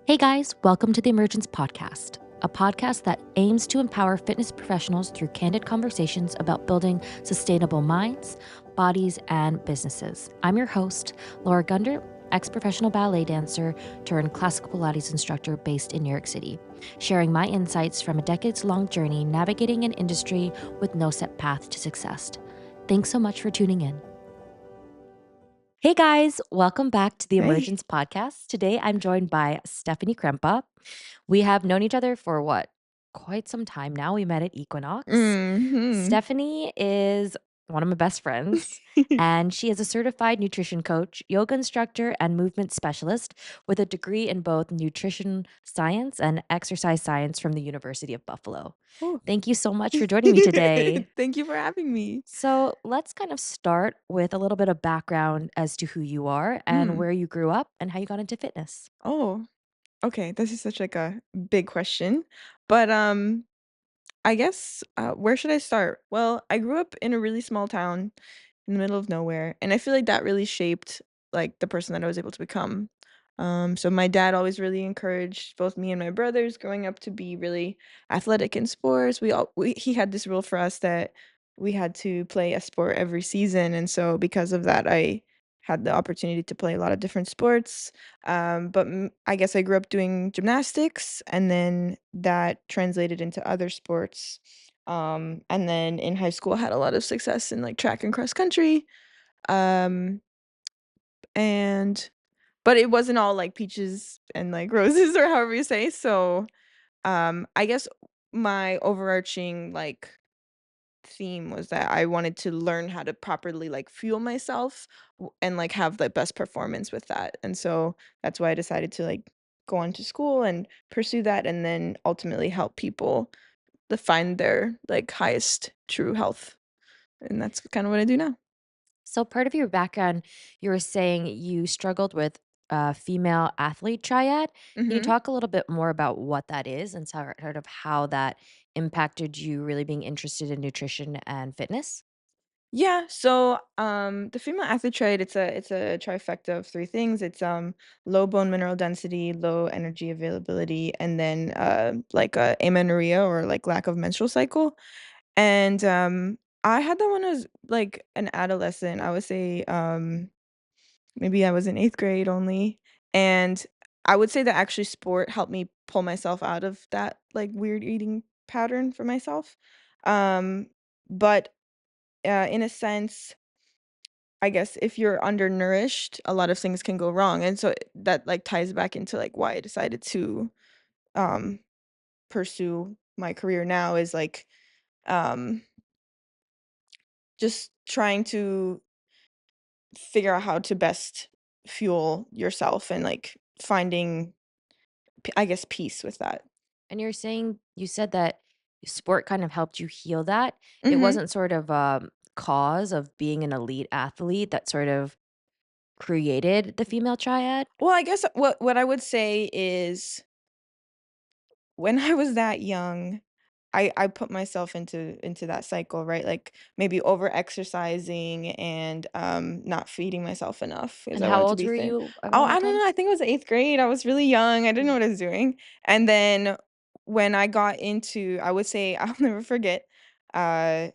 Hey guys, welcome to the Emergence podcast, a podcast that aims to empower fitness professionals through candid conversations about building sustainable minds, bodies, and businesses. I'm your host, Laura Gunder, ex-professional ballet dancer turned classical Pilates instructor based in New York City, sharing my insights from a decades-long journey navigating an industry with no set path to success. Thanks so much for tuning in. Hey guys, welcome back to the Hey. Emergence podcast. Today I'm joined by Stephanie Krempa. We have known each other for what? Quite some time now. We met at Equinox. Mhm. Stephanie is one of my best friends, and she is a certified nutrition coach, yoga instructor, and movement specialist with a degree in both nutrition science and exercise science from the University of Buffalo. Oh. Thank you so much for joining me today. Thank you for having me. So let's kind of start with a little bit of background as to who you are and Mm. where you grew up and how you got into fitness. Oh, okay, this is such, like, a big question, but, I guess, where should I start? Well, I grew up in a really small town in the middle of nowhere, and I feel like that really shaped, like, the person that I was able to become. So my dad always really encouraged both me and my brothers growing up to be really athletic in sports. He had this rule for us that we had to play a sport every season, and so because of that, I had the opportunity to play a lot of different sports. I guess I grew up doing gymnastics, and then that translated into other sports. And then in high school, I had a lot of success in like track and cross country. Um, and but it wasn't all like peaches and like roses or however you say. So I guess my overarching like theme was that I wanted to learn how to properly like fuel myself and like have the best performance with that. And so that's why I decided to like go on to school and pursue that and then ultimately help people to find their like highest true health. And that's kind of what I do now. So, part of your background, you were saying you struggled with a female athlete triad. Can you Mhm. talk a little bit more about what that is and sort of how that impacted you really being interested in nutrition and fitness? Yeah, so the female athlete trait, it's a trifecta of three things. It's low bone mineral density, low energy availability, and then like amenorrhea or like lack of menstrual cycle. And I had that when I was like an adolescent. I would say maybe I was in 8th grade only. And I would say that actually sport helped me pull myself out of that like weird eating pattern for myself. Um but in a sense, I guess if you're undernourished, a lot of things can go wrong, and so that, like, ties back into, like, why I decided to, um, pursue my career now is, like, um, just trying to figure out how to best fuel yourself and, like, finding I guess, peace with that. And you're saying you said that sport kind of helped you heal that. It Mhm. wasn't sort of a cause of being an elite athlete that sort of created the female triad? Well, I guess what I would say is when I was that young, I put myself into that cycle, right? Like, maybe over-exercising and, not feeding myself enough because And I how wanted to old be were thin. you Oh, around I that don't time? know, I think it was 8th grade, I was really young, I didn't know Mm. what I was doing, and then when I got into I would say I'll never forget, uh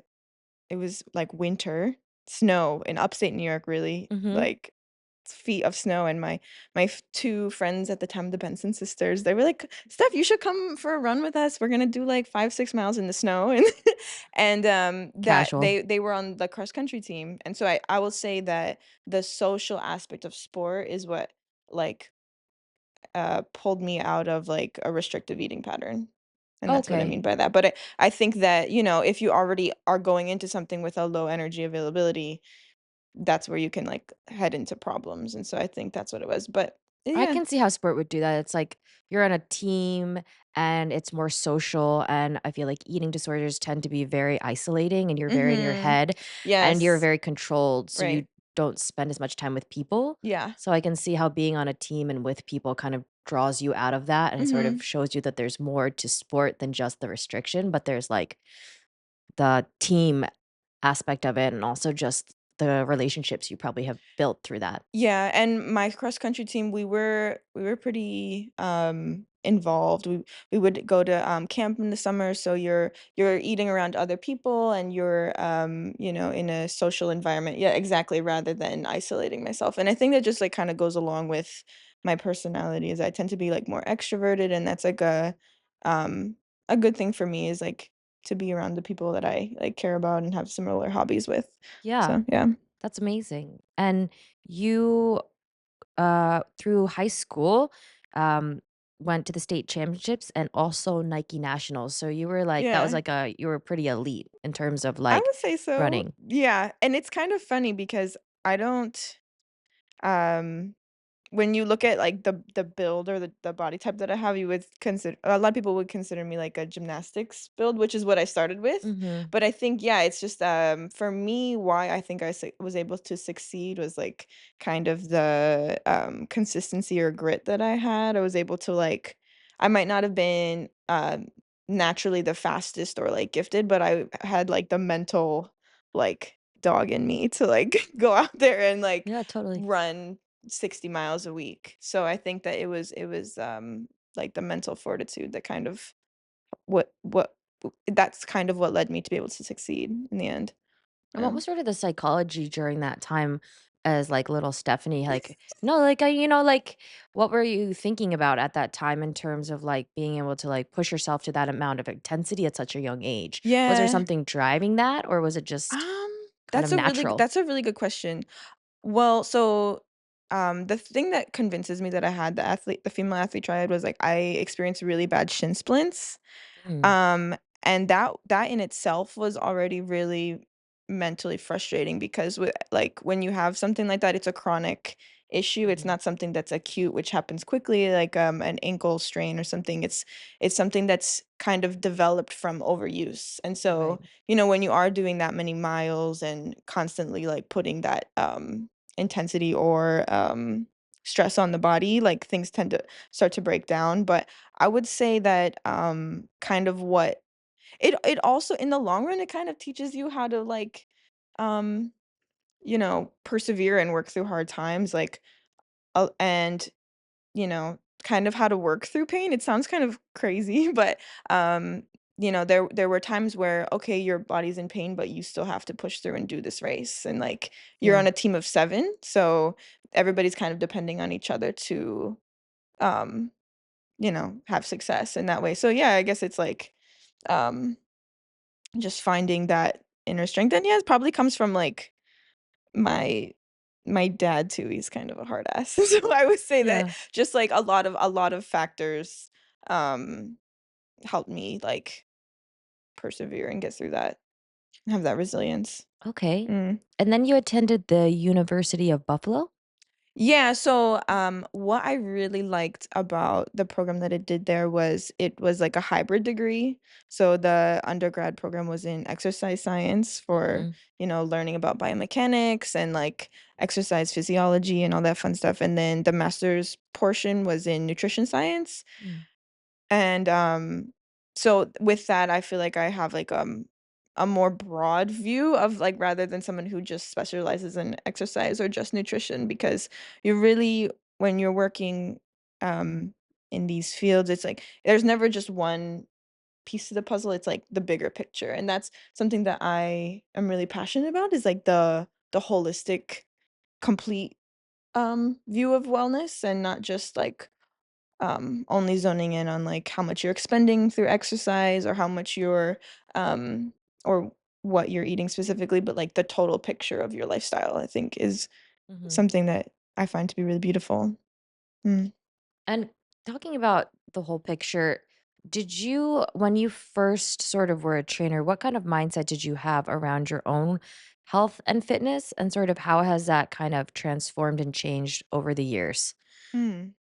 it was, like, winter, snow in upstate New York, really, Mhm. like, feet of snow, and my 2 friends at the time, the Benson sisters, they were like, "Steph, you should come for a run with us. We're gonna do, like, 5, 6 miles in the snow," and, that Casual. they were on the cross country team, and so I will say that the social aspect of sport is what, like, pulled me out of, like, a restrictive eating pattern, and that's what I Okay. mean by that, but I think that, if you already are going into something with a low energy availability, that's where you can, like, head into problems, and so I think that's what it was, but I yeah. can see how sport would do that. It's like you're on a team and it's more social. And I feel like eating disorders tend to be very isolating and you're very in your Mhm. head and you're Yes. very controlled. So Right. you don't spend as much time with people. Yeah. So I can see how being on a team and with people kind of draws you out of that and sort of Mhm. shows you that there's more to sport than just the restriction, but there's like the team aspect of it and also just the relationships you probably have built through that. Yeah, and my cross country team, we were pretty involved. We would go to camp in the summer, so you're eating around other people and you're in a social environment. Yeah, exactly, rather than isolating myself. And I think that just like kind of goes along with my personality is I tend to be like more extroverted, and that's like um a good thing for me is like to be around the people that I like care about and have similar hobbies with. Yeah, So, yeah. that's amazing. And you, through high school, um, went to the state championships and also Nike nationals. So you were like, that was Yeah. like you were pretty elite in terms of I like would say so. running. Yeah, and it's kind of funny because I don't, um when you look at, like, the build or the body type that I have, you would consider a lot of people would consider me, like, a gymnastics build, which is what I started with, Mhm. but I think, yeah, it's just, for me, why I think I was able to succeed was, like, kind of the, consistency or grit that I had. I was able to, like I might not have been, naturally the fastest or, like, gifted, but I had, like, the mental, like, dog in me to, like, go out there and, like, Yeah, totally. run 60 miles a week. So I think that it was, like, the mental fortitude that kind of what that's kind of what led me to be able to succeed in the end. And what Yeah. was sort of the psychology during that time as like little Stephanie? Like, no, like, like, what were you thinking about at that time in terms of like being able to like push yourself to that amount of intensity at such a young age? Was there Yeah. something driving that or was it just Um, kind of natural? that's a really good question. Well, so, the thing that convinces me that I had the female athlete triad was, like, I experienced really bad shin splints. Mm, Um, and that in itself was already really mentally frustrating because like when you have something like that, it's a chronic issue. It's mhm. not something that's acute, which happens quickly, like an ankle strain or something. It's something that's kind of developed from overuse. And so, Right. when you are doing that many miles and constantly like putting that intensity or stress on the body, like things tend to start to break down. But I would say that, kind of what it also in the long run, it kind of teaches you how to, like, um, persevere and work through hard times, like, and, kind of how to work through pain. It sounds kind of crazy, but, there were times where, okay, your body's in pain, but you still have to push through and do this race, and, like, you're Yeah. on a team of 7, so everybody's kind of depending on each other to, um have success in that way. So yeah, I guess it's like, um, just finding that inner strength. And yeah, it probably comes from like my my dad too. He's kind of a hard ass. So I would say that Yeah. just like a lot of factors um helped me like persevere and get through that and have that resilience. Okay. Mm. And then you attended the University of Buffalo? Yeah, so what I really liked about the program that it did there was it was like a hybrid degree. So the undergrad program was in exercise science for, Mhm. learning about biomechanics and like exercise physiology and all that fun stuff. And then the master's portion was in nutrition science. Mm. And, so with that, I feel like I have, like, a more broad view of, like, rather than someone who just specializes in exercise or just nutrition because you really when you're working, um, in these fields, it's like there's never just one piece of the puzzle, it's, like, the bigger picture, and that's something that I am really passionate about is, like, the holistic, complete, view of wellness and not just, like, only zoning in on like how much you're expending through exercise or how much you're or what you're eating specifically, but like the total picture of your lifestyle, I think is Mhm. something that I find to be really beautiful. Mm. And talking about the whole picture, did you, when you first sort of were a trainer, what kind of mindset did you have around your own health and fitness? And sort of how has that kind of transformed and changed over the years? Mm.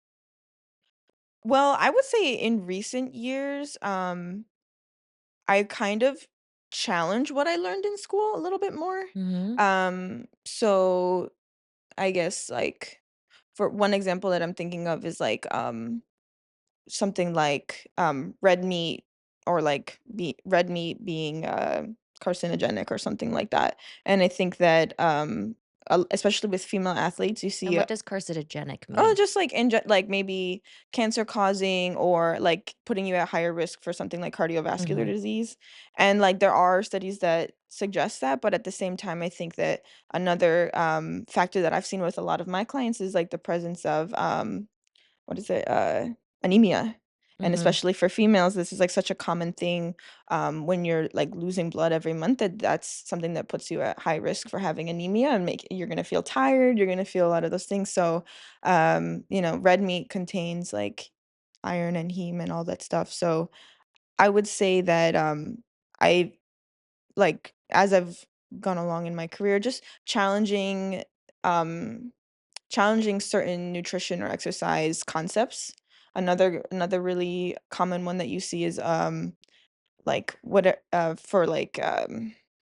Well, I would say in recent years, I kind of challenge what I learned in school a little bit more. Hmm. So I guess like for one example that I'm thinking of is like something like, red meat or, like, red meat being, carcinogenic or something like that. And I think that, especially with female athletes, you And see, what does carcinogenic oh, mean? just like like maybe cancer causing or like putting you at higher risk for something like cardiovascular Mhm. disease. And like there are studies that suggest that, but at the same time, I think that another factor that I've seen with a lot of my clients is like the presence of what is it? Anemia. And Mhm. especially for females, this is like such a common thing when you're like losing blood every month, that that's something that puts you at high risk for having anemia, and make you're gonna feel tired, you're gonna feel a lot of those things. So, red meat contains like iron and heme and all that stuff. So I would say that I like as I've gone along in my career, just um challenging certain nutrition or exercise concepts. Another really common one that you see is, for,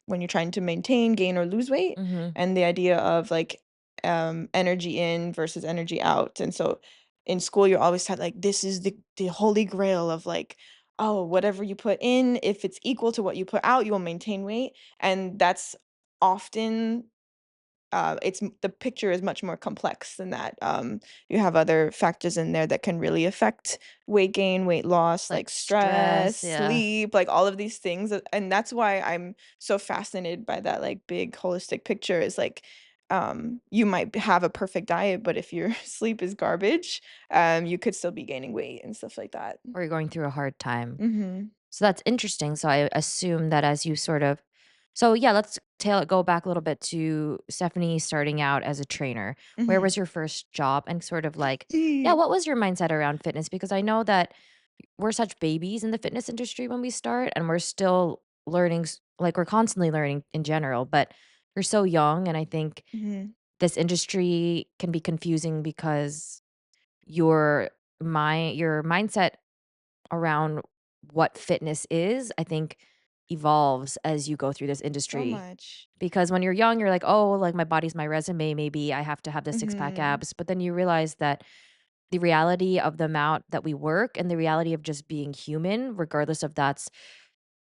when you're trying to maintain, gain, or lose weight, Mhm. and the idea of, like, energy in versus energy out. And so in school, you're always taught, like, this is the holy grail of, like, "Oh, whatever you put in, if it's equal to what you put out, you will maintain weight," and that's often the picture is much more complex than that. You have other factors in there that can really affect weight gain, weight loss, like Like stress, stress, yeah. sleep, like all of these things. And that's why I'm so fascinated by that like big holistic picture. Is like you might have a perfect diet, but if your sleep is garbage, you could still be gaining weight and stuff like that. Or you're going through a hard time. Mhm. So that's interesting. So I assume that as you sort of so yeah, let's go back a little bit to Stephanie starting out as a trainer. Where Mhm. was your first job and sort of like, yeah, what was your mindset around fitness? Because I know that we're such babies in the fitness industry when we start, and we're still learning, like we're constantly learning in general, but you're so young. And I think Mhm. this industry can be confusing because your your mindset around what fitness is, I think, evolves as you go through this So industry. much. Because when you're young, you're like, "Oh, like, my body's my resume, maybe I have to have the six-pack Mhm. abs," but then you realize that the reality of the amount that we work and the reality of just being human, regardless of that's,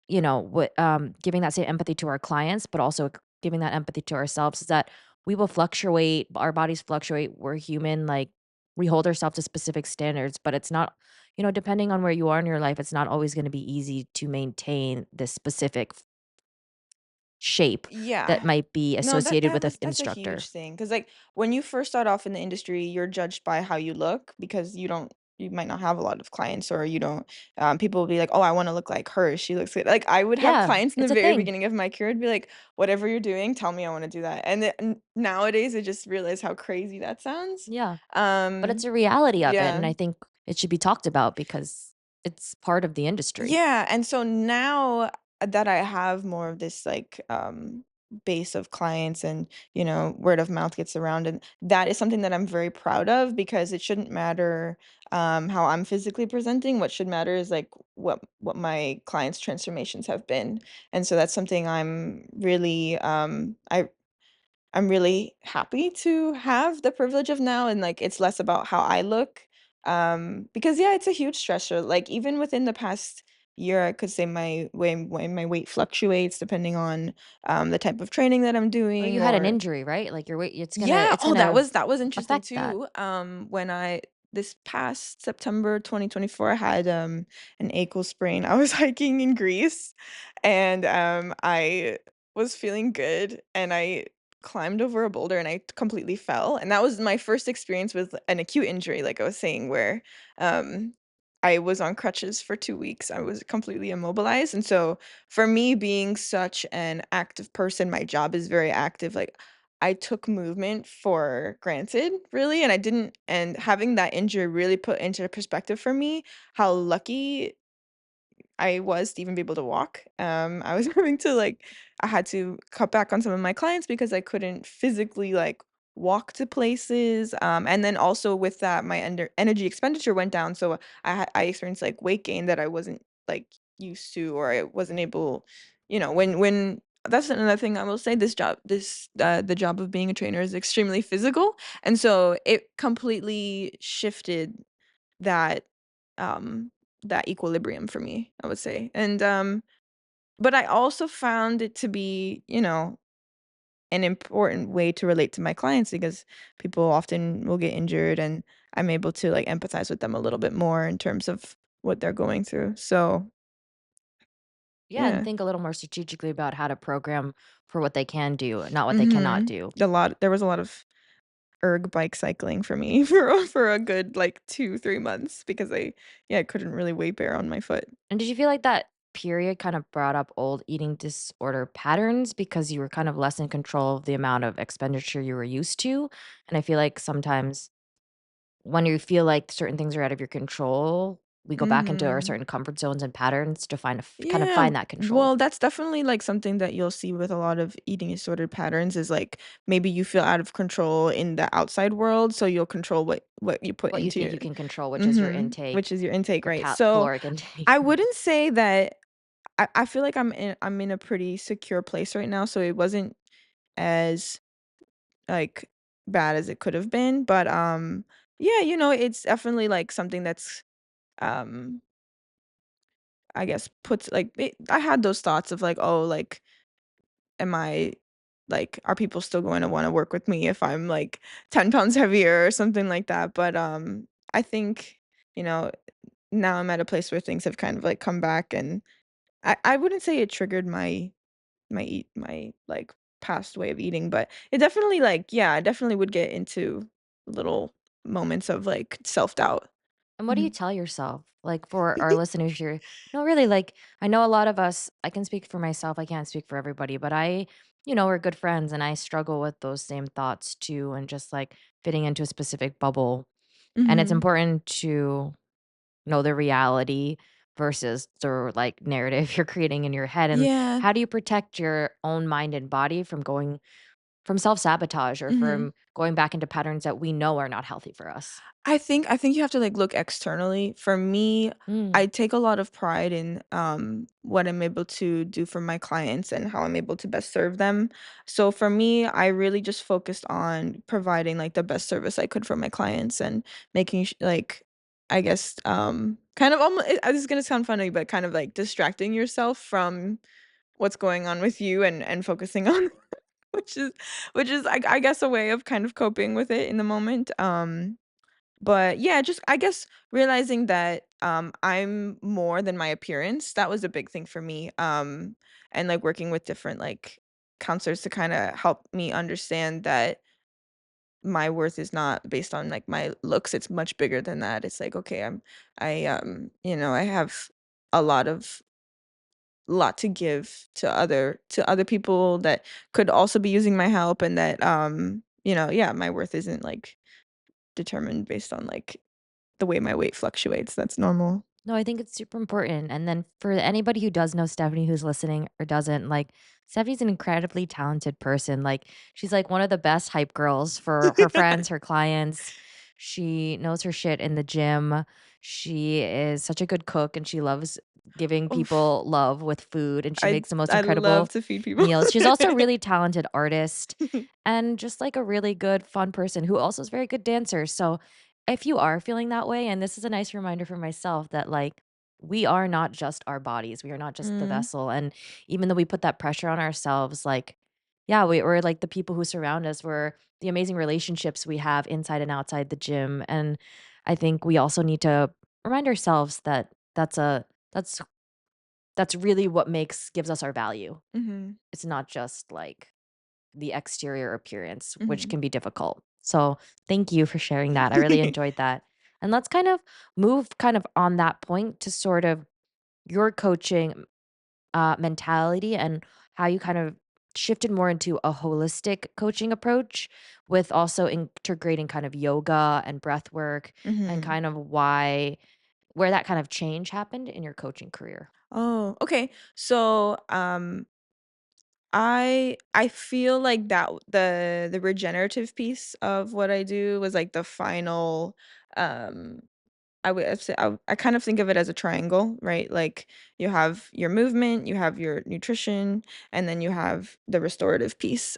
giving that same empathy to our clients, but also giving that empathy to ourselves, is that we will fluctuate, our bodies fluctuate, we're human, like, we hold ourselves to specific standards, but it's not, depending on where you are in your life, it's not always gonna be easy to maintain this specific shape that Yeah. might be No, associated with an that's a instructor. huge thing. Cause like, when you first start off in the industry, you're judged by how you look because you might not have a lot of clients, or you don't people will be like, "Oh, I wanna look like her, she looks good." Like, I would have Yeah, clients in the it's a very thing. beginning of my career, would be like, "Whatever you're doing, tell me, I wanna do that." And then nowadays, I just realize how crazy that sounds. Yeah, but it's Um, a reality of it, yeah. and I think it should be talked about because it's part of the industry. Yeah, and so now that I have more of this like base of clients, and word of mouth gets around, and that is something that I'm very proud of, because it shouldn't matter how I'm physically presenting. What should matter is like what my clients' transformations have been. And so that's something I'm really happy to have the privilege of now, and like it's less about how I look. Because yeah, it's a huge stressor. Like even within the past year, I could say my weight fluctuates depending on the type of training that I'm Well, doing. you had an Or injury, right? Like, your weight yeah, it's oh, gonna that was interesting affect that. too. When I This past September 2024, I had an ankle sprain. I was hiking in Greece, and I was feeling good, and I climbed over a boulder and I completely fell. And that was my first experience with an acute injury, like I was saying, where um I was on crutches for 2 weeks. I was completely immobilized. And so for me, being such an active person, my job is very active. Like, I took movement for granted, really, and I didn't. And having that injury really put into perspective for me how lucky I was to even be able to walk. I was having to like I had to cut back on some of my clients because I couldn't physically like walk to places. And then also with that, my energy expenditure went down, so I experienced like weight gain that I wasn't like used to, or I wasn't able. When that's another thing I will say. The job of being a trainer is extremely physical, and so it completely shifted that um that equilibrium for me, I would say. And but I also found it to be, an important way to relate to my clients because people often will get injured and I'm able to like empathize with them a little bit more in terms of what they're going through. So, Yeah, and yeah. think a little more strategically about how to program for what they can do, not what they cannot Mhm. do. There was a lot of bike cycling for me for a good like 2, 3 months because I couldn't really weight bear on my foot. And did you feel like that period kind of brought up old eating disorder patterns because you were kind of less in control of the amount of expenditure you were used to? And I feel like sometimes when you feel like certain things are out of your control, we go back into our Mhm. certain comfort zones and patterns to kind of Yeah, find that control. well, that's definitely, like, something that you'll see with a lot of eating disordered patterns is, like, maybe you feel out of control in the outside world, so you'll control what you put What you into think your you can control, which is your mhm, which intake, is your intake, your right? So, caloric intake. I wouldn't say that I feel like I'm in a pretty secure place right now, so it wasn't as, like, bad as it could have been, but, yeah, it's definitely, like, something that's, um, I guess, puts, like I had those thoughts of, like, "Oh, like, am I like, are people still going to wanna work with me if I'm, like, 10 pounds heavier or something like that?" But, I think, you know, now I'm at a place where things have kind of, like, come back, and I wouldn't say it triggered my, like, past way of eating, but it definitely, like yeah, I definitely would get into little moments of, like, self-doubt. And what do you Mhm. tell yourself? Like, for our listeners here, no, really, like, I know a lot of us, I can speak for myself, I can't speak for everybody, but we're good friends and I struggle with those same thoughts too, and just like fitting into a specific bubble. And it's Mhm. important to know the reality versus the like narrative you're creating in your head. And Yeah. how do you protect your own mind and body from going from self sabotage or Mhm. from going back into patterns that we know are not healthy for us? I think you have to, like, look externally. For me, Mm. I take a lot of pride in, what I'm able to do for my clients and how I'm able to best serve them. So for me, I really just focused on providing, like, the best service I could for my clients and making like, I guess, kind of almo this is gonna sound funny, but kind of, like, distracting yourself from what's going on with you and focusing on which is I guess, a way of kind of coping with it in the moment, but yeah, just I guess realizing that I'm more than my appearance, that was a big thing for me. And like working with different like counselors to kind of help me understand that my worth is not based on like my looks. It's much bigger than that. It's like, okay, I have a lot to give to other people that could also be using my help and that yeah, my worth isn't like determined based on like the way my weight fluctuates, that's normal. No, I think it's super important. And then for anybody who does know Stephanie who's listening or doesn't, like Stephanie's an incredibly talented person. Like she's like one of the best hype girls for her friends, her clients. She knows her shit in the gym. She is such a good cook and she loves giving Oof. people love with food and she I makes the most I love incredible to feed people. meals. She's also a really talented artist and just like a really good fun person who also is a very good dancer. So if you are feeling that way, and this is a nice reminder for myself that like we are not just our bodies, we are not just the Mm, vessel. And even though we put that pressure on ourselves, like, yeah, we're like the people who surround us, we're the amazing relationships we have inside and outside the gym. And I think we also need to remind ourselves that that's that's really what makes gives us our value. mhm, It's not just like the exterior appearance, which mhm. can be difficult. So, thank you for sharing that. I really enjoyed that. And let's kind of move kind of on that point to sort of your coaching mentality and how you kind of shifted more into a holistic coaching approach with also integrating kind of yoga and breath work and Mhm. kind of where that kind of change happened in your coaching career. Oh, okay. So, I feel like that the regenerative piece of what I do was, like, the final, um I kind of think of it as a triangle, right? Like, you have your movement, you have your nutrition, and then you have the restorative piece,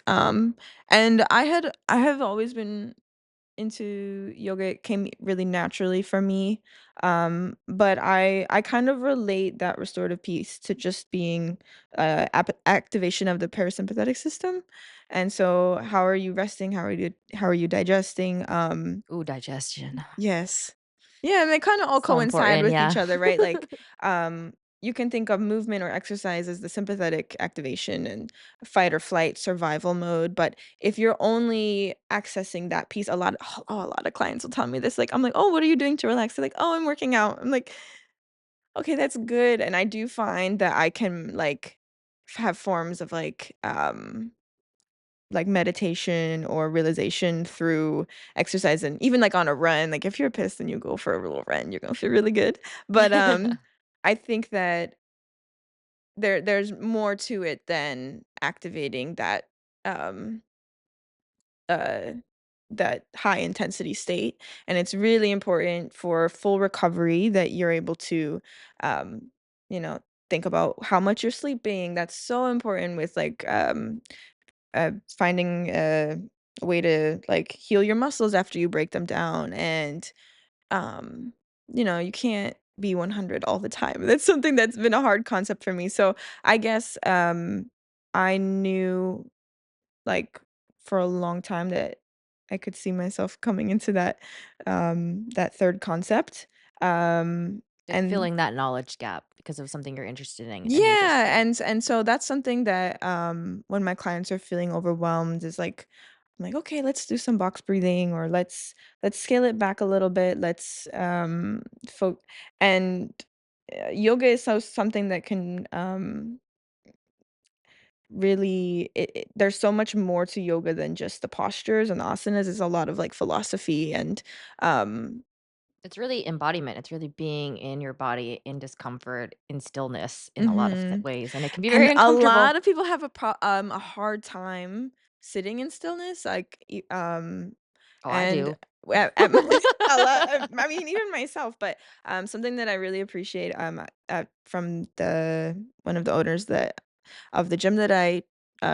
and I have always been into yoga, it came really naturally for me. But I kind of relate that restorative piece to just being activation of the parasympathetic system. And so how are you resting? How are you digesting? Ooh, digestion. Yes. Yeah, and they kinda all So coincide important, with yeah. each other, right? Like, you can think of movement or exercise as the sympathetic activation and fight or flight survival mode, but if you're only accessing that piece, a lot of clients will tell me this, like, I'm like, "Oh, what are you doing to relax?" They're like, "Oh, I'm working out." I'm like, "Okay, that's good," and I do find that I can, like, have forms of, like meditation or realization through exercise and even like on a run, like if you're pissed and you go for a little run, you're gonna feel really good. But I think that there's more to it than activating um uh that high intensity state. And it's really important for full recovery that you're able to um you know think about how much you're sleeping. That's so important with finding a way to like heal your muscles after you break them down and um you can't be 100 all the time. That's something that's been a hard concept for me. So I guess I knew like for a long time that I could see myself coming into that third concept. um and Filling that knowledge gap because of something you're interested in and you just Yeah, did. and so that's something that, when my clients are feeling overwhelmed is like, I'm like, "Okay, let's do some box breathing or let's scale it back a little bit. Let's fo and yoga is something that can really there's so much more to yoga than just the postures and the asanas. It's a lot of like philosophy and um It's really embodiment. It's really being in your body in discomfort, in stillness in a lot of mhm. ways, and it can be very And a uncomfortable. lot of people have a hard time sitting in stillness, Oh, I and do. at my a lot I mean, even myself, but, something that I really appreciate, from the one of the owners that of the gym that I,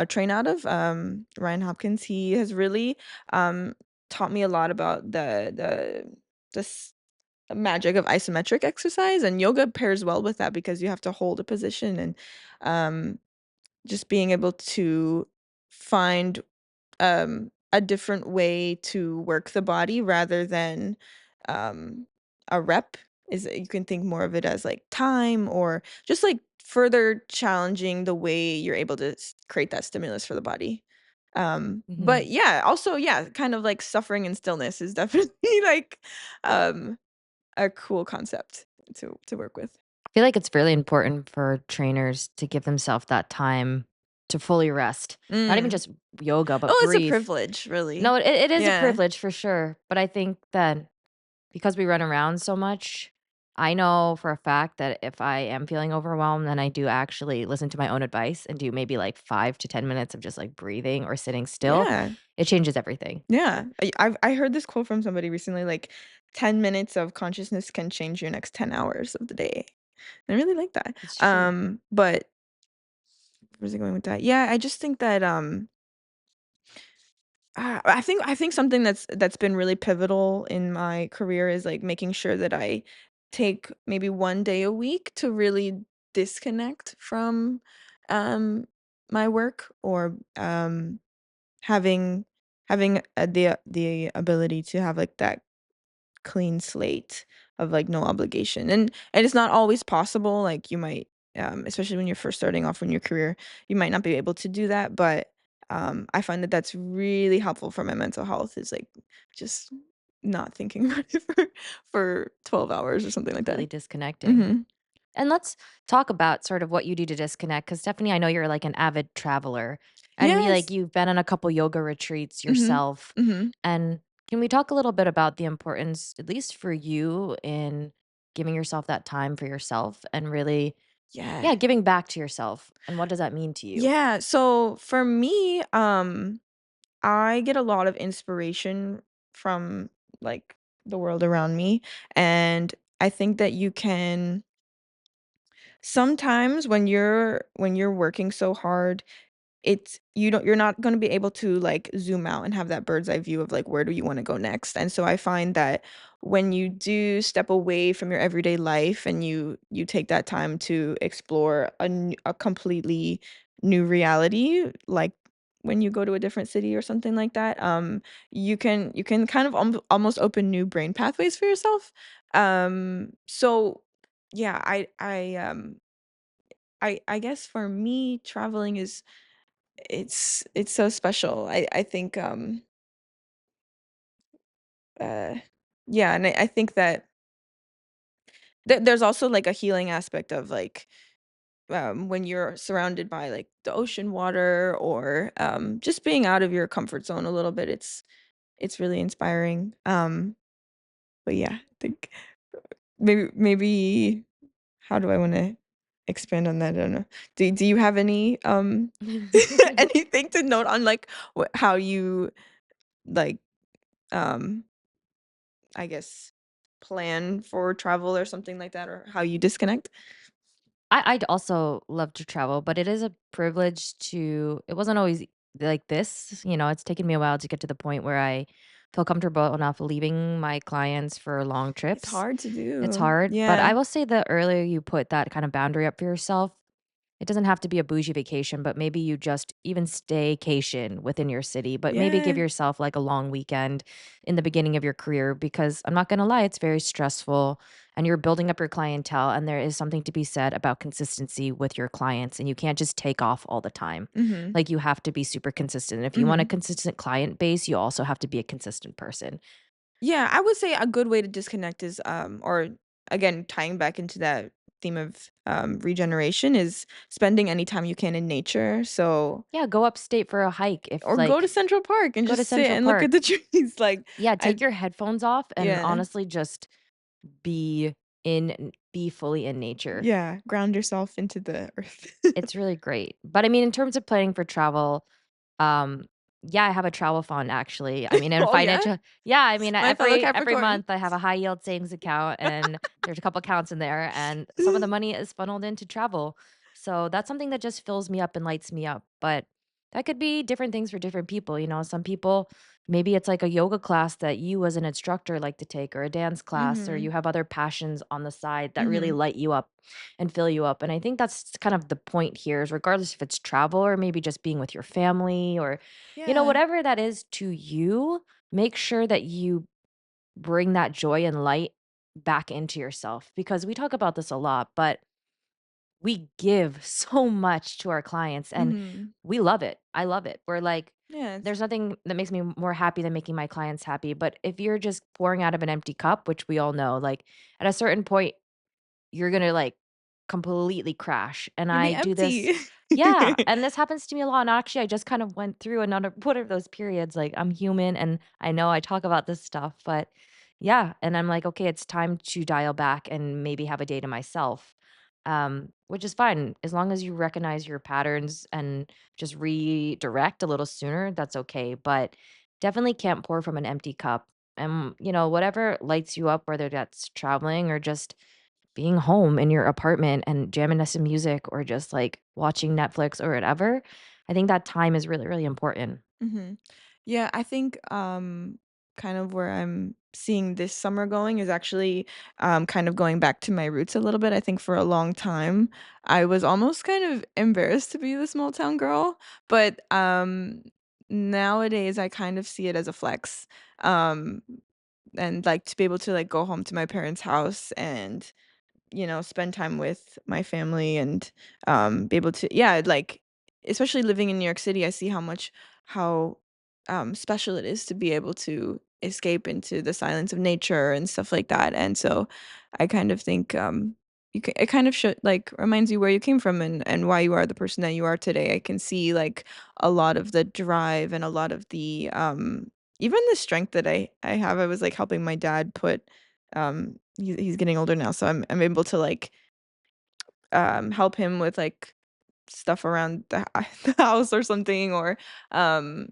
train out of, Ryan Hopkins, he has really, um, taught me a lot about the magic of isometric exercise, and yoga pairs well with that because you have to hold a position and, um, just being able to find, a different way to work the body rather than, a rep is you can think more of it as, like, time or just, like, further challenging the way you're able to create that stimulus for the body. But Mhm. yeah, also, yeah, kind of like suffering in stillness is definitely, like, um a cool concept to work with. I feel like it's really important for trainers to give themselves that time to fully rest. Not even Mm. just yoga, but Oh, it's a breathe. privilege, No, really. it is a Yeah. privilege for sure, but I think that because we run around so much, I know for a fact that if I am feeling overwhelmed, then I do actually listen to my own advice and do maybe like 5 to 10 minutes of just like breathing or sitting still. Yeah. It changes everything. Yeah. I heard this quote from somebody recently, like, 10 minutes of consciousness can change your next 10 hours of the day. I really like that. It's true. But where's it going with that? Yeah, I just think that, I think something that's been really pivotal in my career is, like, making sure that I take maybe 1 day a week to really disconnect from, um, my work or, having the ability to have, like, that clean slate of, like, no obligation, and it's not always possible, like, you might, especially when you're first starting off in your career, you might not be able to do that, but, I find that that's really helpful for my mental health is, like, just not thinking about it for 12 hours or something like that. Completely disconnecting. Mhm. And let's talk about sort of what you do to disconnect because Stephanie, I know you're like an avid traveler and Yes. you've been on a couple yoga retreats Mhm. yourself. Mhm. And can we talk a little bit about the importance, at least for you, in giving yourself that time for yourself and really, Yeah. yeah, giving back to yourself? And what does that mean to you? Yeah, so for me, I get a lot of inspiration from, like, the world around me, and I think that you can sometimes when you're working so hard, you're not gonna be able to, like, zoom out and have that bird's eye view of, like, where do you wanna go next, and so I find that when you do step away from your everyday life and you take that time to explore a completely new reality, like, when you go to a different city or something like that, you can kind of almost open new brain pathways for yourself, so, yeah, I guess for me, traveling is it's so special. I think, uh yeah, and I think that there's also, like, a healing aspect of, like, when you're surrounded by, like, the ocean water or, just being out of your comfort zone a little bit, it's really inspiring, but yeah, I think maybe how do I wanna expand on that? I don't know. Do you have any, anything to note on, like, how you, like, um I guess, plan for travel or something like that, or how you disconnect? I'd also love to travel, but it is a privilege to it wasn't always like this, it's taken me a while to get to the point where I feel comfortable enough leaving my clients for long It's trips. hard to It's do. hard, but Yeah. I will say the earlier you put that kind of boundary up for yourself, it doesn't have to be a bougie vacation, but maybe you just even staycation within your city, but maybe give Yeah. yourself like a long weekend in the beginning of your career because I'm not going to lie, it's very stressful and you're building up your clientele. And there is something to be said about consistency with your clients. And you can't just take off all the time. Mhm. Like you have to be super consistent. If you want a Mhm. consistent client base, you also have to be a consistent person. Yeah, I would say a good way to disconnect is, or again, tying back into that theme of, regeneration is spending any time you can in nature, so Yeah, go upstate for a hike. If or go to like, Central Park and go to just sit Central and look at Park. the trees, like, Yeah, I take your headphones off and yeah. honestly just be fully in nature. Yeah, ground yourself into the earth. It's really great. But I mean, in terms of planning for travel, um, yeah, I have a travel fund actually. I mean, in Oh, yeah? financial yeah, I mean, My fellow every Capricorn. month I have a high yield savings account and there's a couple accounts in there and some of the money is funneled into travel. So that's something that just fills me up and lights me up. But that could be different things for different people. Some people maybe it's like a yoga class that you as an instructor like to take or a dance class or Mhm. you have other passions on the side that really Mhm. light you up and fill you up. And I think that's kind of the point here is regardless if it's travel or maybe just being with your family or, Yeah. whatever that is to you, make sure that you bring that joy and light back into yourself because we talk about this a lot, but we give so much to our clients and Mhm. we love it. I love it. We're like, Yeah, it's there's nothing that makes me more happy than making my clients happy. But if you're just pouring out of an empty cup, which we all know, like at a certain point, you're gonna, like, completely crash, and gonna be I do this empty. yeah, and this happens to me a lot, and actually, I just kind of went through another one of those periods, like, I'm human, and I know I talk about this stuff, but yeah, and I'm like, "Okay, it's time to dial back and maybe have a day to myself," which is fine. As long as you recognize your patterns and just redirect a little sooner, that's okay, but definitely can't pour from an empty cup, and, whatever lights you up, whether that's traveling or just being home in your apartment and jamming to some music or just like watching Netflix or whatever, I think that time is really, really important. Mhm. Yeah, I think, kind of where I'm seeing this summer going is actually, kind of going back to my roots a little bit. I think for a long time, I was almost kind of embarrassed to be the small town girl, but, nowadays I kind of see it as a flex, um, and, like, to be able to, like, go home to my parents' house and spend time with my family and, be able to yeah, like, especially living in New York City, I see how, special it is to be able to escape into the silence of nature and stuff like that, and so I kind of think, it kind of should like, reminds you where you came from and why you are the person that you are today. I can see, like, a lot of the drive and a lot of the, even the strength that I have. I was, like, helping my dad put he's getting older now, so I'm able to, like, help him with, like, stuff around the house or something or, um,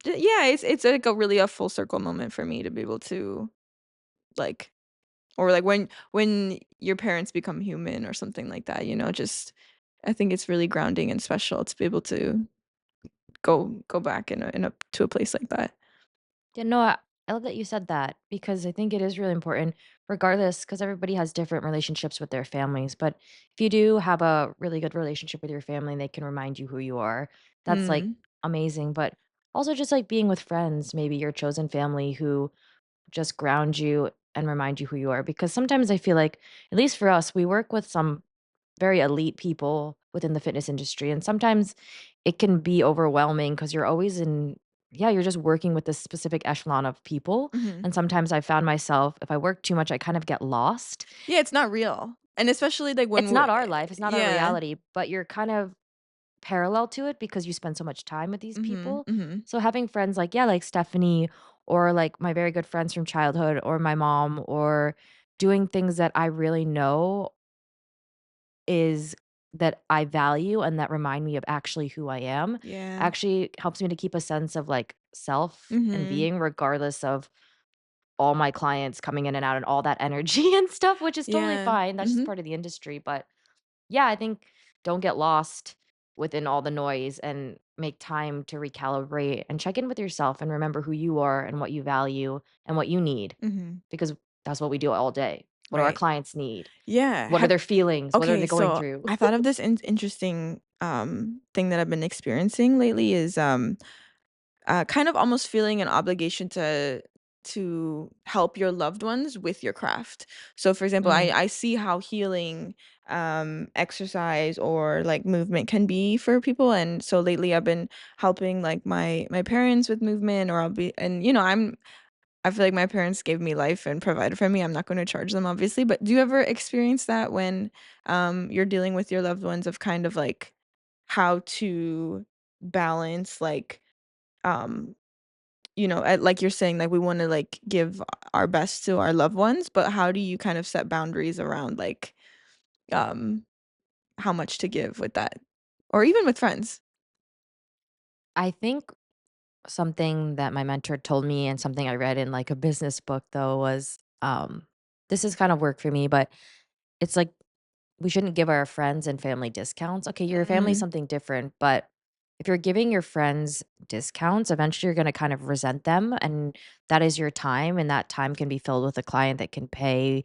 yeah, it's, like, a really a full circle moment for me to be able to, like or, like, when your parents become human or something like that, just I think it's really grounding and special to be able to go back in a to a place like that. Yeah, no, I love that you said that because I think it is really important, regardless, because everybody has different relationships with their families. But if you do have a really good relationship with your family and they can remind you who you are, that's like Mm, amazing. But also just like being with friends, maybe your chosen family who just ground you and remind you who you are. Because sometimes I feel like, at least for us, we work with some very elite people within the fitness industry. And sometimes it can be overwhelming because you're always in, yeah, you're just working with this specific echelon of people. mhm. And sometimes I found myself, if I work too much, I kind of get lost. Yeah, it's not real, and especially, like, when It's we're not our life, it's not our yeah. reality, but you're kind of parallel to it because you spend so much time with these Mhm, people. mhm. So having friends like, yeah, like Stephanie or like my very good friends from childhood or my mom or doing things that I really know is that I value and that remind me of actually who I am, Yeah. actually helps me to keep a sense of, like, self and Mhm. being regardless of all my clients coming in and out and all that energy and stuff, which is totally Yeah. fine. That's just Mhm. part of the industry, but, yeah, I think don't get lost within all the noise and make time to recalibrate and check in with yourself and remember who you are and what you value and what you need, Mhm. because that's what we do all day. What do our Right. clients need? Yeah. What are Have their feelings? What are Okay, they going so through? I thought of this interesting, thing that I've been experiencing lately is, kind of almost feeling an obligation to help your loved ones with your craft. So, for example, Mm. I see how healing, exercise or, like, movement can be for people, and so lately I've been helping, like, my parents with movement, or I'll be and, I feel like my parents gave me life and provided for me. I'm not gonna charge them, obviously, but do you ever experience that when, you're dealing with your loved ones of kind of, like, how to balance, like, um, like you're saying, like, we wanna, like, give our best to our loved ones, but how do you kind of set boundaries around, like, um, how much to give with that? Or even with friends? I think something that my mentor told me and something I read in like a business book though was this is kind of work for me, but it's like we shouldn't give our friends and family discounts. Okay, your family's Mm, something different, but if you're giving your friends discounts, eventually you're going to kind of resent them. And that is your time. And that time can be filled with a client that can pay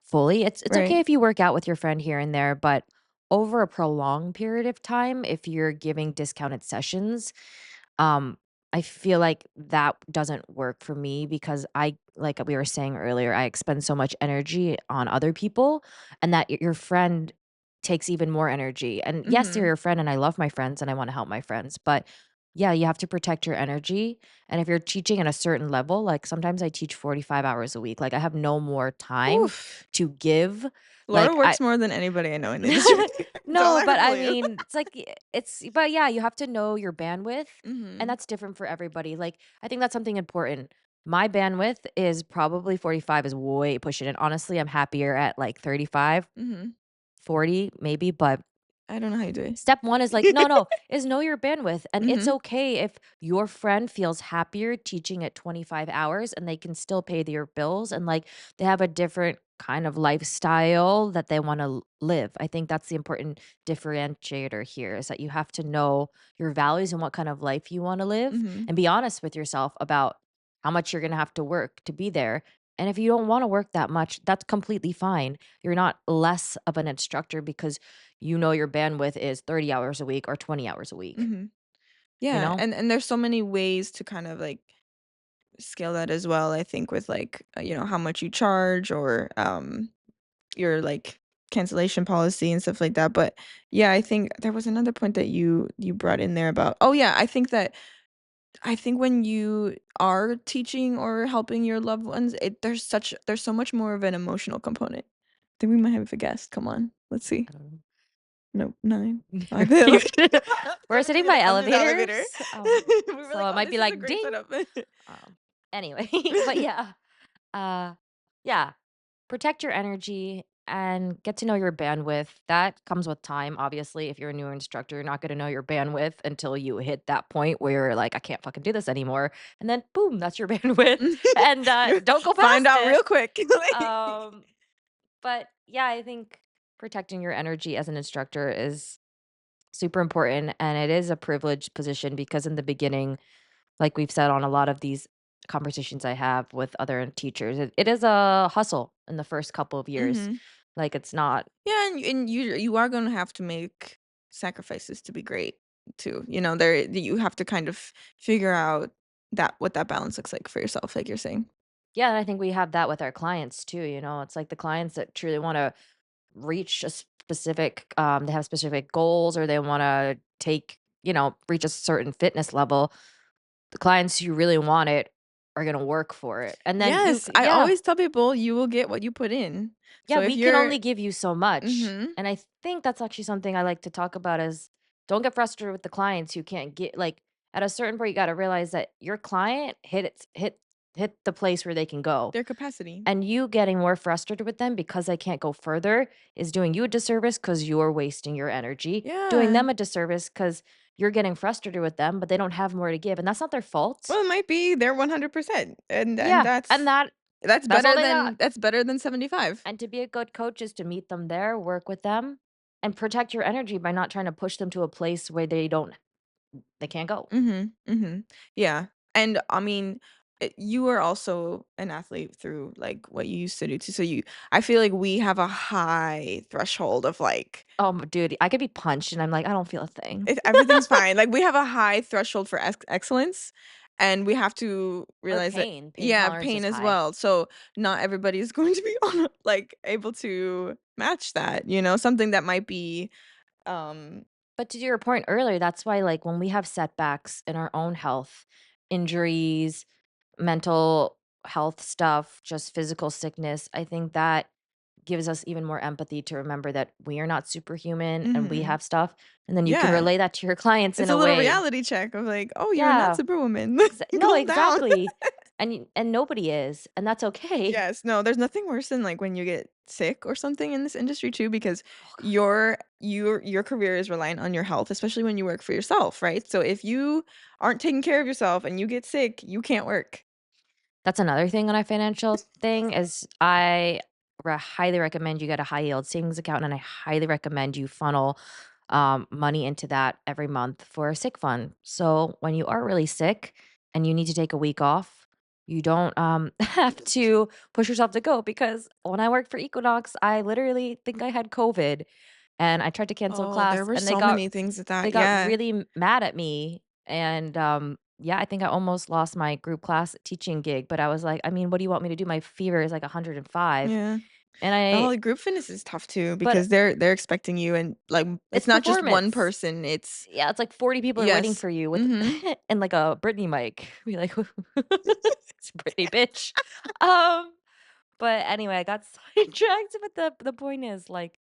fully. It's okay right. if you work out with your friend here and there, but over a prolonged period of time, if you're giving discounted sessions, um, I feel like that doesn't work for me because I like we were saying earlier, I expend so much energy on other people and that your friend takes even more energy. And yes, they're Mhm. your friend and I love my friends and I want to help my friends, but yeah, you have to protect your energy. And if you're teaching at a certain level, like sometimes I teach 45 hours a week, like I have no more time Oof. to give. Laura Like I works more than anybody I know in the industry. Don't No, let her but fool I you. mean, it's like it's but yeah, you have to know your bandwidth, and Mhm. that's different for everybody. Like, I think that's something important. My bandwidth is probably 45 is way pushing it. Honestly, I'm happier at like 35, Mhm. 40 maybe, but I don't know how you do step 1 is like it. no, is know your bandwidth, and it's Mhm. okay if your friend feels happier teaching at 25 hours and they can still pay their bills and, like, they have a different kind of lifestyle that they wanna live. I think that's the important differentiator here is that you have to know your values and what kind of life you wanna live Mhm. and be honest with yourself about how much you're gonna have to work to be there, and if you don't wanna work that much, that's completely fine. You're not less of an instructor because you know your bandwidth is 30 hours a week or 20 hours a week, Mhm. you Yeah, know? and there's so many ways to kind of, like, scale that as well, I think with, like, how much you charge or, your, like, cancellation policy and stuff like that, but, yeah, I think there was another point that you brought in there about oh, yeah, I think when you are teaching or helping your loved ones, there's so much more of an emotional component. I think we might have a guest, come on, let's see. I don't know. Nope, 9, 5. You We're Let me sitting get by it under the elevator. elevators, We were so like, it "Oh, might be this is a like, great "Ding." setup." Anyway, but yeah, uh, yeah, protect your energy and get to know your bandwidth. That comes with time, obviously. If you're a new instructor, you're not gonna know your bandwidth until you hit that point where you're like, "I can't fucking do this anymore," and then boom, that's your bandwidth, and, don't go Find past out it. real quick. Like But yeah, I think protecting your energy as an instructor is super important, and it is a privileged position because in the beginning, like we've said on a lot of these conversations I have with other teachers, it is a hustle in the first couple of years. Mhm. Like, it's not. Yeah, and you are gonna have to make sacrifices to be great too, you know, there you have to kind of figure out that what that balance looks like for yourself, like you're saying. Yeah, and I think we have that with our clients too, it's like the clients that truly wanna reach a specific, they have specific goals or they wanna reach a certain fitness level. The clients who really want it are gonna work for it, and then Yes, I yeah. always tell people you will get what you put in. Yeah, So if we can you're only give you so much, Mhm. and I think that's actually something I like to talk about is don't get frustrated with the clients who can't get like, at a certain point, you gotta realize that your client hit the place where they can go, Their capacity. and you getting more frustrated with them because they can't go further is doing you a disservice because 'cause you're wasting your energy, doing Yeah. them a disservice because 'cause you're getting frustrated with them, but they don't have more to give, and that's not their fault. Well, it might be their 100%, and Yeah, and that's all they got. that's better than 75. And to be a good coach is to meet them there, work with them, and protect your energy by not trying to push them to a place where they can't go. Mhm, mhm. Yeah, and I mean, you are also an athlete through, like, what you used to do too, so I feel like we have a high threshold of, like, Dude, I could be punched and I'm like, "I don't feel a thing." if everything's fine, like, we have a high threshold for excellence, and we have to Or realize that pain yeah, tolerance pain is as high. well, so not everybody is going to be on like, able to match that, you know? Something that might be, um But to your point earlier, that's why, like, when we have setbacks in our own health, injuries, mental health stuff, just physical sickness, I think that gives us even more empathy to remember that we are not superhuman and we mhm. have stuff, and then you can Yeah. relay that to your clients in It's a a little way. reality check of like, "Oh, you're not Yeah. Superwoman. No, Calm down." exactly. And nobody is, and that's okay. Yes, no, there's nothing worse than, like, when you get sick or something in this industry too, because Oh god. your career is reliant on your health, especially when you work for yourself, right? So if you aren't taking care of yourself and you get sick, you can't work. That's another thing on a financial thing is highly recommend you get a high yield savings account, and I highly recommend you funnel, money into that every month for a sick fund. So when you are really sick and you need to take a week off, you don't, have to push yourself to go because when I worked for Equinox, I literally think I had COVID, and I tried to cancel Oh, there class, were and so many things with they that, got yeah. really mad at me, and, yeah, I think I almost lost my group class teaching gig, but I was like, "I mean, what do you want me to do? My fever is like 105." Yeah. And I Oh, group fitness is tough too but because they're expecting you and, like, it's it's not just one performance. person, it's Yeah, it's like 40 people are waiting yes. for you with Mhm. and like a Britney mic. Be like, "It's Britney, bitch." Um, but anyway, I got sidetracked, but the point is, like,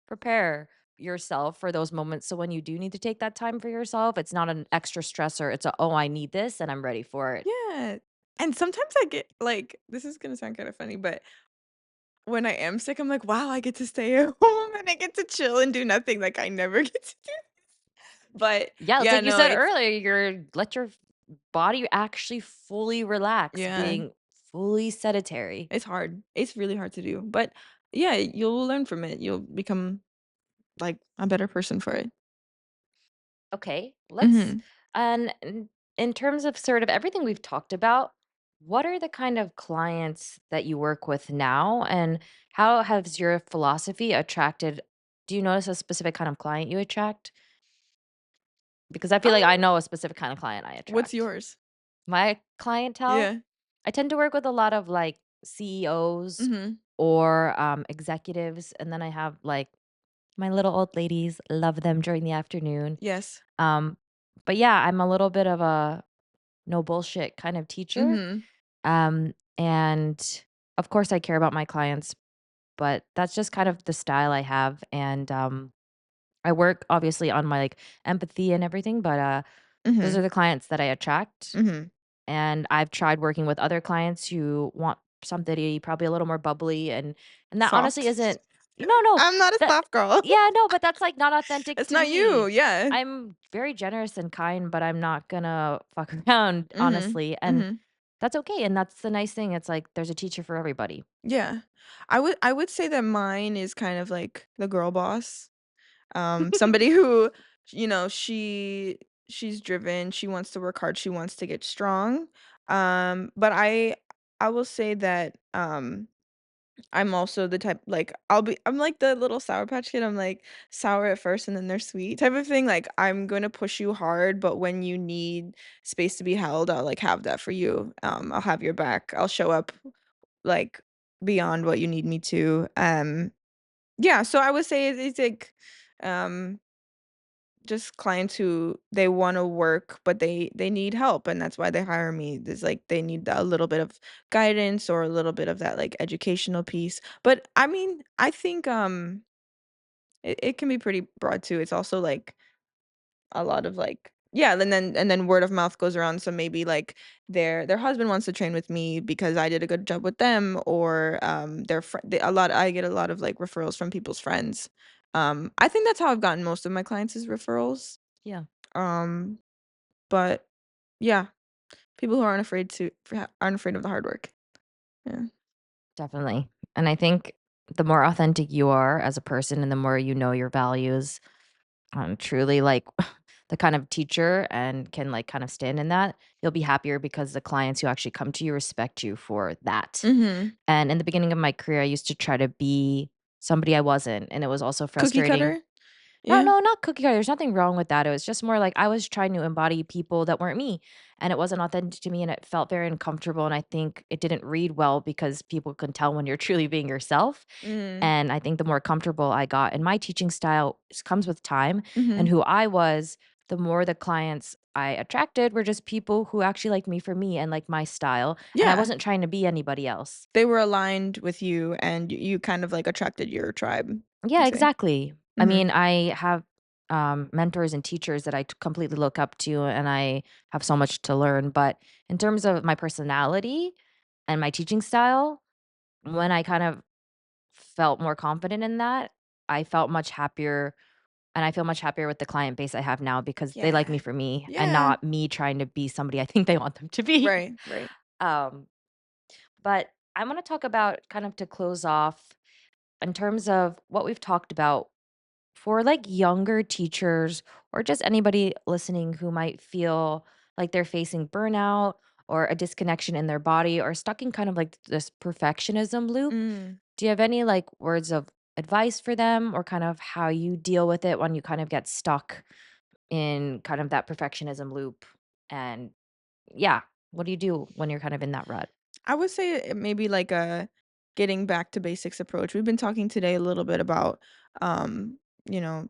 prepare yourself for those moments so when you do need to take that time for yourself, it's not an extra stressor, it's a, "Oh, I need this, and I'm ready for it." Yeah, and sometimes I get like, this is gonna sound kinda funny, but when I am sick, I'm like, "Wow, I get to stay at home and I get to chill and do nothing, like, I never get to do." But, Yeah, it's yeah, like you no, said it's earlier, let your body actually fully relax, yeah, being fully sedentary. it's hard. It's really hard to do, but, yeah, you'll learn from it. You'll become, like, a better person for it. Okay, Mhm. and in terms of sort of everything we've talked about, what are the kind of clients that you work with now, and how has your philosophy attracted do you notice a specific kind of client you attract? Because I feel like I Um, know a specific kind of client I what's attract. yours? My clientele, Yeah. I tend to work with a lot of, like, CEOs Mhm. or, executives, and then I have, like, my little old ladies, love them during the afternoon. Yes. Um, but yeah, I'm a little bit of a no bullshit kind of teacher. Mhm. And of course I care about my clients, but that's just kind of the style I have. And I work obviously on my like empathy and everything, but those are Mhm. the clients that I attract. Mhm. And I've tried working with other clients who want somebody probably a little more bubbly and that honestly Soft. isn't no, I'm not a that soft girl. yeah, no, but that's like not authentic It's to not you, me. yeah. I'm very generous and kind, but I'm not gonna fuck around, Mhm. honestly. And Mhm. that's okay. And that's the nice thing. It's like there's a teacher for everybody. Yeah. I would say that mine is kind of like the girl boss. Somebody who you know, she's driven, she wants to work hard, she wants to get strong. But I will say that I'm also the type like I'm like the little Sour Patch Kid. I'm like sour at first and then they're sweet type of thing. Like I'm gonna push you hard, but when you need space to be held, I'll like have that for you. I'll have your back. I'll show up like beyond what you need me to. Yeah, so I would say it's like um just clients who they wanna work, but they need help, and that's why they hire me. There's, like, they need a little bit of guidance or a little bit of that, like, educational piece. But, I mean, I think, it can be pretty broad too. It's also, like, a lot of, like yeah, and then word of mouth goes around, so maybe, like, their husband wants to train with me because I did a good job with them, or, their frie they a lot I get a lot of, like, referrals from people's friends. I think that's how I've gotten most of my clients is referrals. Yeah, Um, but yeah, people who aren't afraid of the hard work. Yeah. definitely. And I think the more authentic you are as a person and the more you know your values, truly like the kind of teacher and can like kind of stand in that, you'll be happier because the clients who actually come to you respect you for that. Mhm. And in the beginning of my career, I used to try to be somebody I wasn't. And it was also Cookie frustrating. cutter? No, Yeah. no, not cookie cutter, there's nothing wrong with that, it was just more like I was trying to embody people that weren't me, and it wasn't authentic to me, and it felt very uncomfortable, and I think it didn't read well because people can tell when you're truly being yourself, Mm. and I think the more comfortable I got in my teaching style comes with time, and Mhm. who I was, the more the clients I attracted were just people who actually liked me for me and like my style, and I Yeah. wasn't trying to be anybody else. They were aligned with you and you kind of, like, attracted your tribe, Yeah, I'd say. exactly. I Mhm. mean, I have, mentors and teachers that completely look up to, and I have so much to learn, but in terms of my personality and my teaching style, when I kind of felt more confident in that, I felt much happier, and I feel much happier with the client base I have now because they like Yeah. me for me and Yeah. not me trying to be somebody I think they want them to be. Right, right. Um, but I wanna talk about kind of to close off in terms of what we've talked about for like younger teachers or just anybody listening who might feel like they're facing burnout or a disconnection in their body or stuck in kind of like this perfectionism loop. Mm. Do you have any like words of advice for them or kind of how you deal with it when you kind of get stuck in kind of that perfectionism loop? And yeah, what do you do when you're kind of in that rut? I would say it may be like a getting back to basics approach. We've been talking today a little bit about, you know,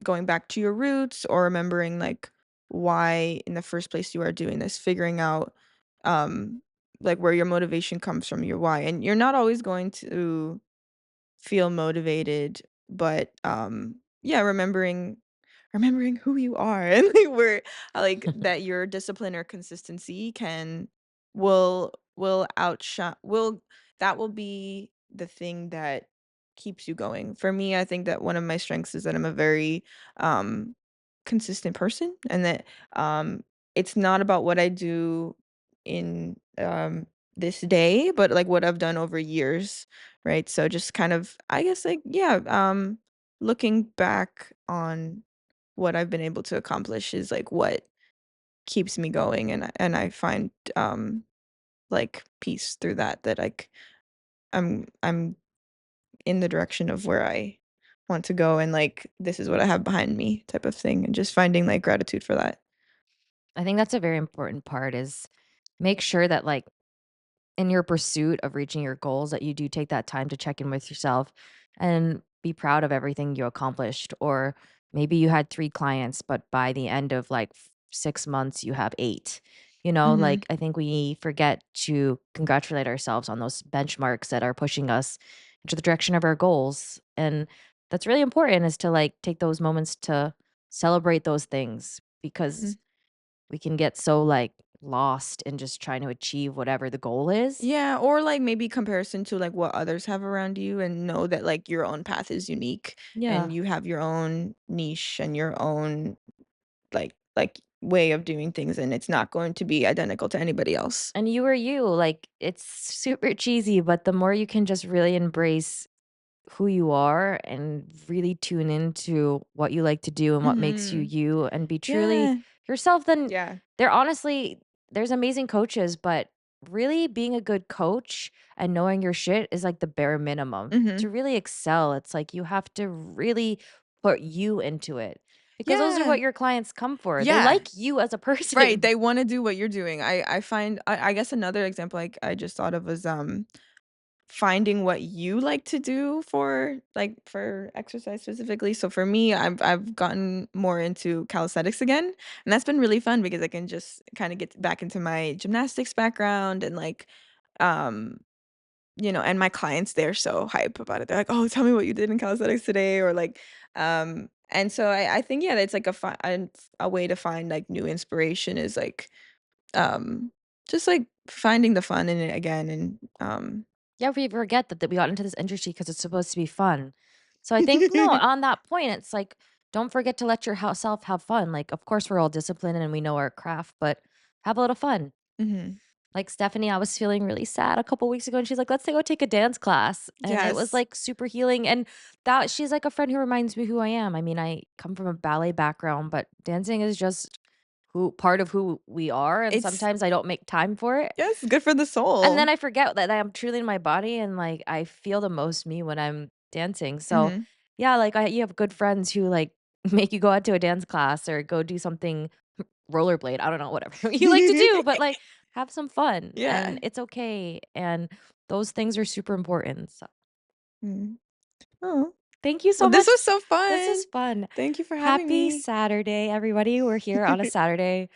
going back to your roots or remembering like why in the first place you are doing this, figuring out um like where your motivation comes from, your why. And you're not always going to feel motivated, but, yeah, remembering who you are and, like, where like, that your discipline or consistency will outshine will that will be the thing that keeps you going. For me, I think that one of my strengths is that I'm a very, um, consistent person and that, it's not about what I do in, this day, but, like, what I've done over years. Right? So just kind of I guess, like, yeah, looking back on what I've been able to accomplish is, like, what keeps me going, and I find, like, peace through that, that, like, I'm in the direction of where I want to go, and, like, this is what I have behind me type of thing, and just finding, like, gratitude for that. I think that's a very important part is make sure that like in your pursuit of reaching your goals that you do take that time to check in with yourself and be proud of everything you accomplished or maybe you had 3 clients but by the end of like 6 months you have 8. Mhm. Like I think we forget to congratulate ourselves on those benchmarks that are pushing us into the direction of our goals and that's really important is to like take those moments to celebrate those things Mhm. because we can get so, like, lost in just trying to achieve whatever the goal is. Yeah, or, like, maybe comparison to, like, what others have around you and know that, like, your own path is unique and Yeah, you have your own niche and your own like, way of doing things, and it's not going to be identical to anybody else. and you are you, like, it's super cheesy, but the more you can just really embrace who you are and really tune into what you like to do and what makes you Mhm. you and be truly Yeah. yourself, then Yeah. there honestly there's amazing coaches, but really being a good coach and knowing your shit is like the bare minimum. To Mhm. really excel, it's like you have to really put you into it because those are Yeah. what your clients come for. They Yeah. like you as a Right, person. they wanna do what you're doing. I find I guess another example, like, I just thought of was, finding what you like to do for, like, for exercise specifically. So for me, I've gotten more into calisthenics again, and that's been really fun because I can just kinda get back into my gymnastics background and, like, um, and my clients, they're so hype about it. They're like, "Oh, tell me what you did in calisthenics today," or like, and so I think, yeah, it's like a way to find, like, new inspiration is, like, um, just, like, finding the fun in it again and, Yeah, we forget that we got into this industry because it's supposed to be fun. So I think no, on that point, it's like, don't forget to let your self have fun. Like, of course, we're all disciplined and we know our craft, but have a little fun. Mhm. Like Stephanie, I was feeling really sad a couple weeks ago, and she's like, "Let's go take a dance class," and it was Yes. like super healing. And that she's like a friend who reminds me who I am. I mean, I come from a ballet background, but dancing is just who part of who we are, and It's sometimes I don't make time for it. yes, good for the And then soul. I forget that I'm truly in my body and, like, I feel the most me when I'm dancing. So, Mhm. yeah, like, you have good friends who, like, make you go out to a dance class or go do something rollerblade, I don't know, whatever you like to do, but, like, have some fun, Yeah. and it's okay, and those things are super important, so Mhm. Oh. thank you so Well, this much. was so This fun. is fun. Thank you for having Happy me. Saturday, everybody. We're here on a Saturday,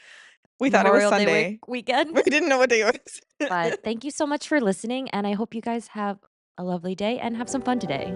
We thought it was Memorial Day Sunday. weekend. We didn't know what day it was. But thank you so much for listening, and I hope you guys have a lovely day and have some fun today.